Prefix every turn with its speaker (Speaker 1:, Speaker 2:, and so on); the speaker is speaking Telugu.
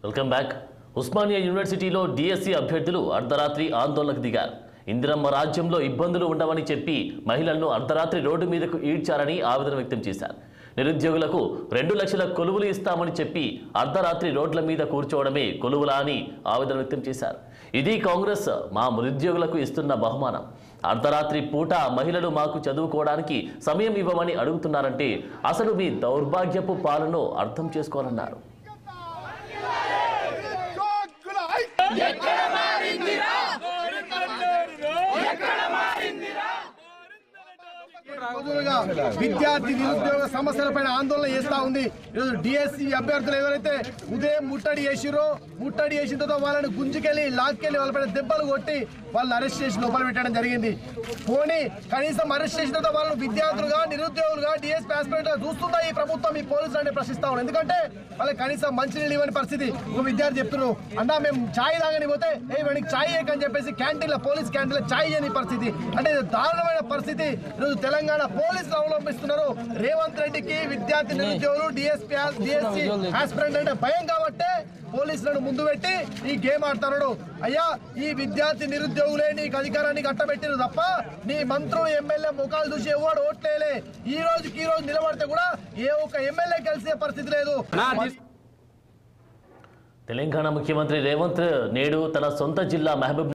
Speaker 1: Welcome back. ఉస్మానియా యూనివర్సిటీలో డిఎస్సి అభ్యర్థులు అర్ధరాత్రి ఆందోళనకు దిగారు. ఇందిరమ్మ రాజ్యంలో ఇబ్బందులు ఉండవని చెప్పి మహిళలను అర్ధరాత్రి రోడ్డు మీదకు ఈడ్చారని ఆవేదన వ్యక్తం చేశారు. నిరుద్యోగులకు 2 లక్షల కొలువులు ఇస్తామని చెప్పి అర్ధరాత్రి రోడ్ల మీద కూర్చోవడమే కొలువులా అని ఆవేదన వ్యక్తం చేశారు. ఇది కాంగ్రెస్ మా నిరుద్యోగులకు ఇస్తున్న బహుమానం. అర్ధరాత్రి పూట మహిళలు మాకు చదువుకోవడానికి సమయం ఇవ్వమని అడుగుతున్నారంటే అసలు మీ దౌర్భాగ్యపు పాలనను అర్థం చేసుకోవాలన్నారు.
Speaker 2: విద్యార్థి నిరుద్యోగ సమస్యలపైన ఆందోళన చేస్తా ఉంది. ఈరోజు డిఎస్సి అభ్యర్థులు ఎవరైతే ఉదయం ముట్టడి చేసిన తర్వాత వాళ్ళని గుంజుకెళ్ళి లాక్కెళ్ళి వాళ్ళపైన దెబ్బలు కొట్టి వాళ్ళని అరెస్ట్ చేసి లోపల పెట్టడం జరిగింది. పోనీ కనీసం అరెస్ట్ చేసిన తర్వాత వాళ్ళని విద్యార్థులుగా నిరుద్యోగులుగా డిఎస్పీ ఆస్పిరెంట్ చూస్తుందా ఈ ప్రభుత్వం, ఈ పోలీసులు అంటే ప్రశ్నిస్తా ఉన్నారు. ఎందుకంటే వాళ్ళకి కనీసం మంచినీళ్ళు ఇవ్వని పరిస్థితి. ఒక విద్యార్థి చెప్తున్నారు, అన్నా మేము ఛాయ్ తాగని పోతే వాడికి ఛాయ్ అని చెప్పేసి క్యాంటీన్లో పోలీస్ క్యాంటీన్లో ఛాయ్ చేయని పరిస్థితి. అంటే దారుణమైన పరిస్థితి ఈరోజు తెలంగాణ పోలీసులు అవలంబిస్తున్నారు. రేవంత్ రెడ్డికి విద్యార్థి నిరుద్యోగులు డిఎస్పీ ఆస్పిరెంట్ అంటే భయం కాబట్టే పోలీసులను ముందు పెట్టి ఈ గేమ్ ఆడుతున్నాడు. అయ్యా, ఈ విద్యార్థి నిరుద్యోగులే నీకు అధికారాన్ని కట్టబెట్టిరు తప్ప నీ మంత్రులు ఎమ్మెల్యే ముఖాలు చూసి ఎవడు ఓట్లేలే. ఈ రోజుకి నిలబడితే కూడా ఏ ఒక్క ఎమ్మెల్యే కలిసే పరిస్థితి లేదు.
Speaker 1: తెలంగాణ ముఖ్యమంత్రి రేవంత్ నేడు తన సొంత జిల్లా మహబూబ్